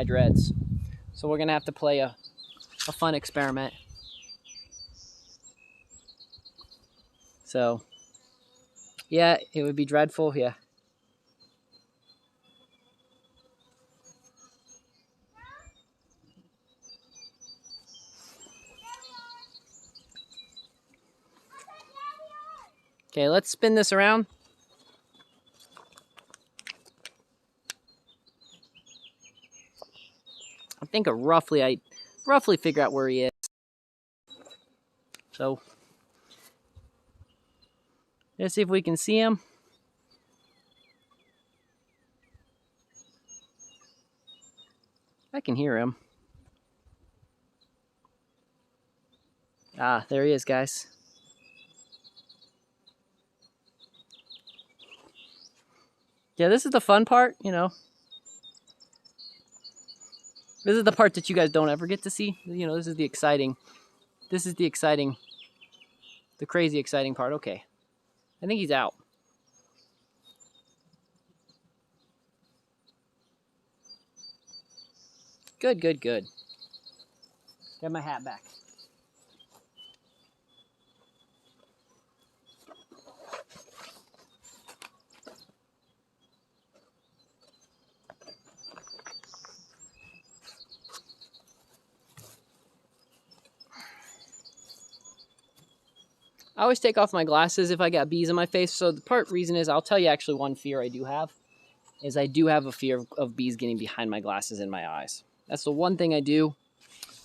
dreads. So we're gonna have to play a fun experiment. So yeah, it would be dreadful, yeah. Okay, let's spin this around. I think I roughly figure out where he is. So let's see if we can see him. I can hear him. Ah, there he is, guys. Yeah, this is the fun part, you know. This is the part that you guys don't ever get to see. You know, this is the exciting, the crazy exciting part. Okay. I think he's out. Good, good, good. Get my hat back. I always take off my glasses if I got bees in my face. So the reason is, I'll tell you actually one fear I do have, is I do have a fear of bees getting behind my glasses in my eyes. That's the one thing I do.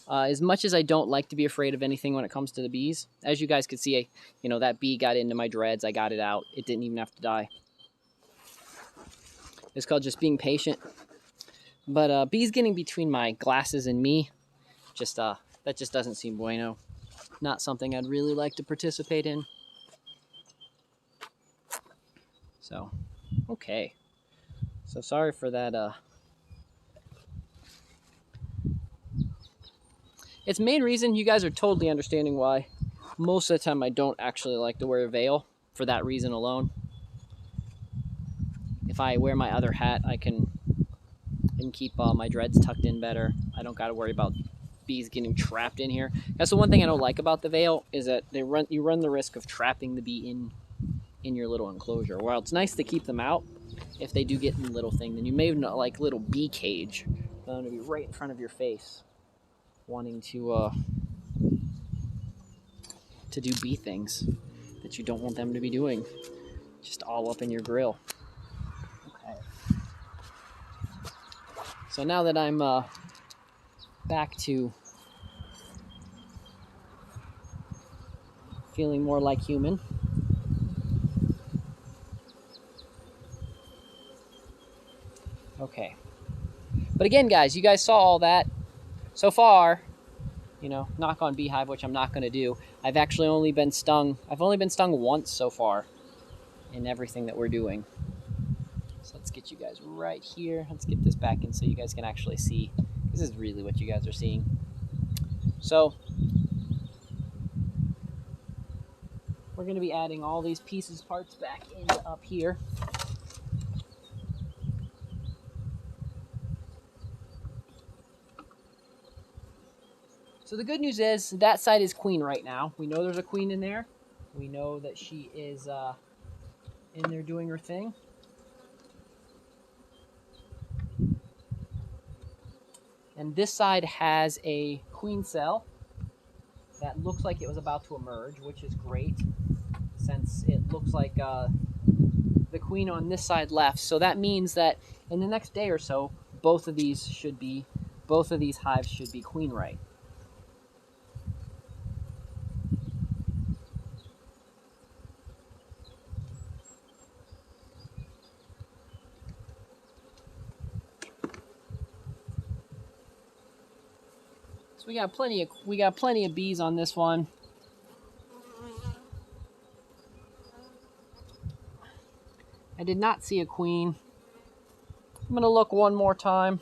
As much as I don't like to be afraid of anything when it comes to the bees, as you guys could see, you know, that bee got into my dreads. I got it out. It didn't even have to die. It's called just being patient. But bees getting between my glasses and me, that just doesn't seem bueno. Not something I'd really like to participate in. So, okay. So sorry for that. It's main reason you guys are totally understanding why most of the time I don't actually like to wear a veil, for that reason alone. If I wear my other hat, I can keep my dreads tucked in better. I don't got to worry about bees getting trapped in here. That's the one thing I don't like about the veil, is that you run the risk of trapping the bee in your little enclosure. While it's nice to keep them out, if they do get in the little thing, then you may not like little bee cage. They're going to be right in front of your face, wanting to do bee things that you don't want them to be doing, just all up in your grill. Okay. So now that I'm back to feeling more like human, okay. But again, guys, you guys saw all that. So far, you know, knock on beehive, which I'm not going to do. I've only been stung once so far in everything that we're doing. So let's get you guys right here. Let's get this back in so you guys can actually see. This is really what you guys are seeing. So we're going to be adding all these parts back into up here. So the good news is that side is queen right now. We know there's a queen in there. We know that she is in there doing her thing. And this side has a queen cell that looks like it was about to emerge, which is great, since it looks like the queen on this side left. So that means that in the next day or so, both of these hives should be queen right. So we got plenty of bees on this one. I did not see a queen. I'm gonna look one more time.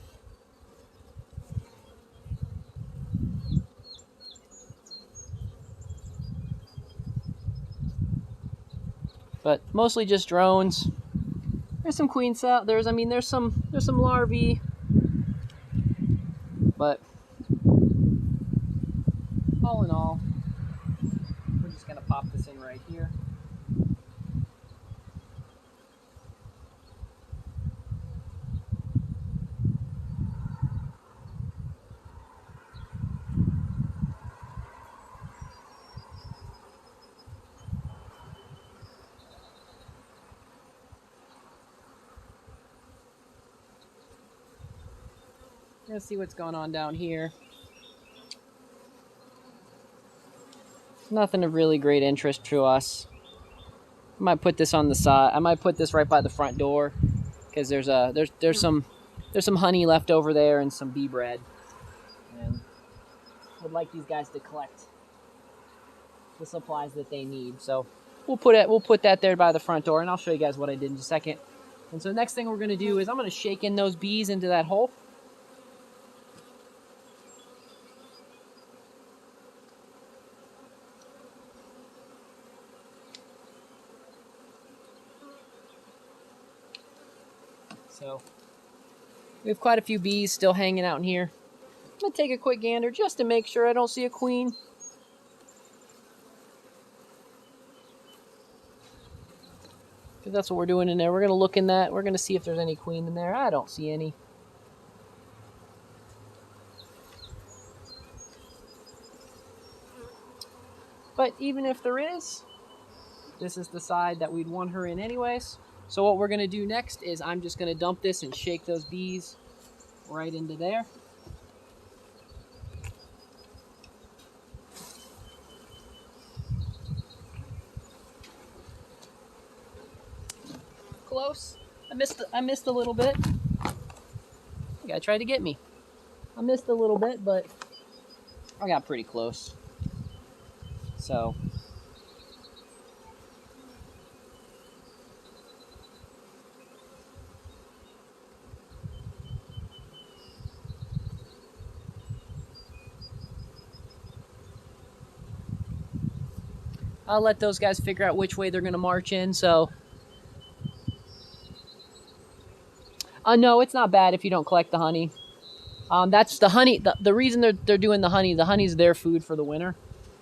But mostly just drones. There's some queen cell. There's some larvae. But all in all, we're just gonna pop this in right here. Let's see what's going on down here. Nothing of really great interest to us. I might put this on the side. I might put this right by the front door because there's some honey left over there and some bee bread, and would like these guys to collect the supplies that they need. So we'll put that there by the front door, and I'll show you guys what I did in just a second. And so the next thing we're gonna do is I'm gonna shake in those bees into that hole. So we have quite a few bees still hanging out in here. I'm gonna take a quick gander just to make sure I don't see a queen. Because that's what we're doing in there. We're gonna look in that. We're gonna see if there's any queen in there. I don't see any. But even if there is, this is the side that we'd want her in anyways. So what we're gonna do next is I'm just gonna dump this and shake those bees right into there. Close. I missed a little bit. The guy tried to get me. I missed a little bit, but I got pretty close. So I'll let those guys figure out which way they're gonna march in. So no, it's not bad if you don't collect the honey. That's the honey. The reason they're doing the honey's their food for the winter.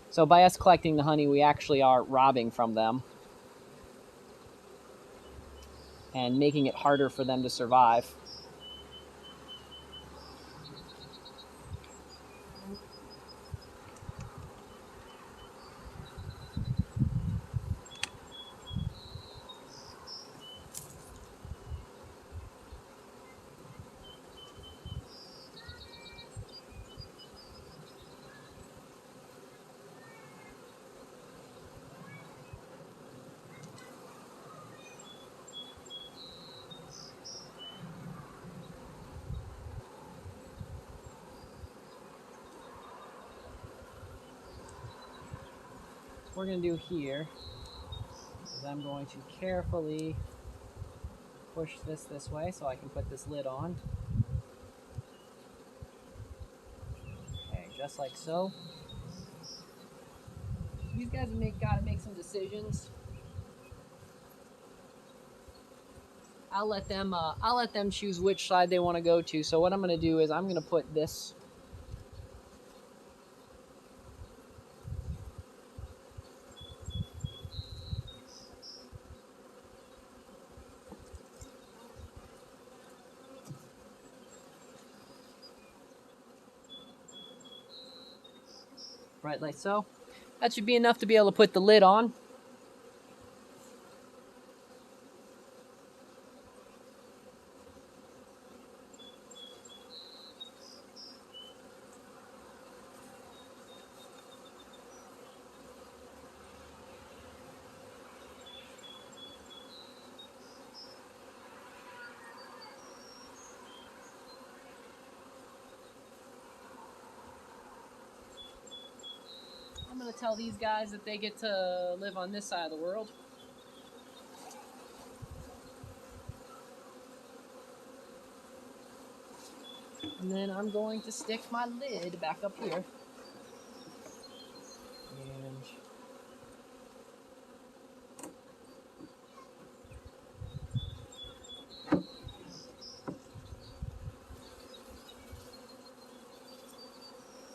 So by us collecting the honey, we actually are robbing from them and making it harder for them to survive. What we're going to do here is I'm going to carefully push this way so I can put this lid on. Okay, just like so. These guys have got to make some decisions. I'll let them choose which side they want to go to. So what I'm going to do is I'm going to put this right like so. That should be enough to be able to put the lid on. to tell these guys that they get to live on this side of the world. And then I'm going to stick my lid back up here. And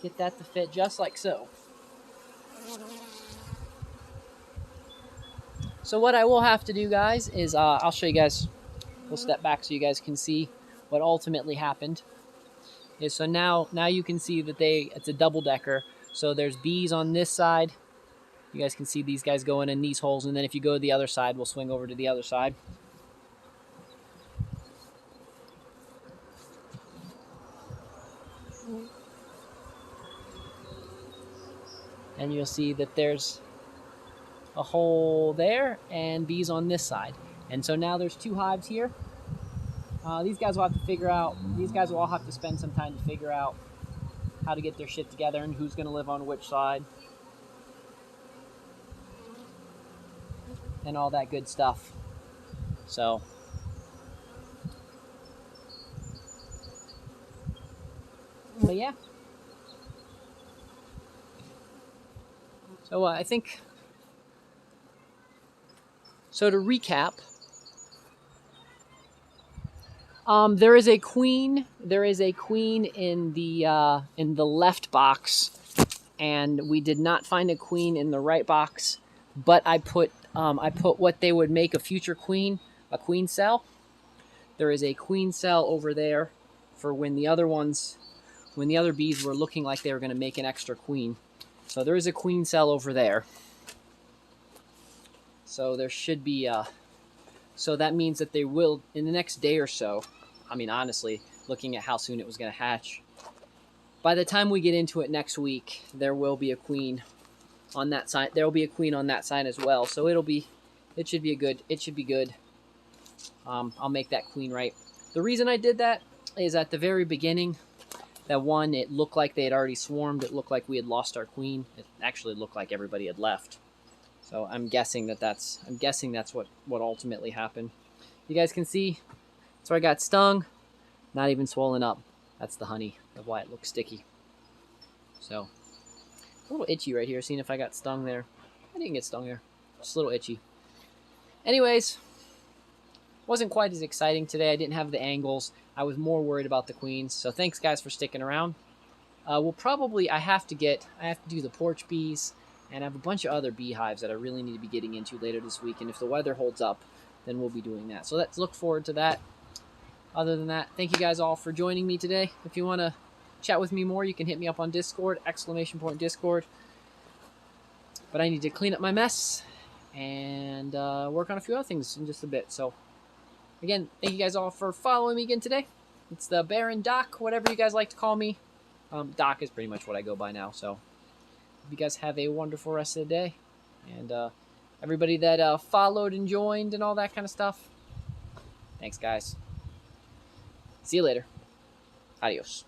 get that to fit just like so. So what I will have to do, guys, is I'll show you guys. We'll step back so you guys can see what ultimately happened. Is so now you can see that it's a double decker. So there's bees on this side. You guys can see these guys going in these holes, and then if you go to the other side, we'll swing over to the other side. And you'll see that there's a hole there and bees on this side. And so now there's 2 hives here. These guys will have to figure out, these guys will all have to spend some time to figure out how to get their shit together and who's going to live on which side. And all that good stuff. So but yeah. So I think, so to recap, there is a queen. There is a queen in the left box, and we did not find a queen in the right box. But I put what they would make a future queen, a queen cell. There is a queen cell over there for when the other bees were looking like they were going to make an extra queen. So there is a queen cell over there. So there should be so that means that they will, in the next day or so, I mean, honestly, looking at how soon it was going to hatch, by the time we get into it next week, there will be a queen on that side. There will be a queen on that side as well. So it should be good. I'll make that queen right. The reason I did that is at the very beginning, that one, it looked like they had already swarmed. It looked like we had lost our queen. It actually looked like everybody had left. So I'm guessing that's what ultimately happened. You guys can see, that's where I got stung. Not even swollen up. That's the honey of why it looks sticky. So a little itchy right here, seeing if I got stung there. I didn't get stung there. Just a little itchy. Anyways, wasn't quite as exciting today. I didn't have the angles. I was more worried about the queens. So thanks guys for sticking around. We'll probably, I have to do the porch bees, and I have a bunch of other beehives that I really need to be getting into later this week. And if the weather holds up, then we'll be doing that. So let's look forward to that. Other than that, thank you guys all for joining me today. If you want to chat with me more, you can hit me up on Discord, !Discord. But I need to clean up my mess and work on a few other things in just a bit. So again, thank you guys all for following me again today. It's the Baron Doc, whatever you guys like to call me. Doc is pretty much what I go by now. So hope you guys have a wonderful rest of the day. And everybody that followed and joined and all that kind of stuff, thanks guys. See you later. Adios.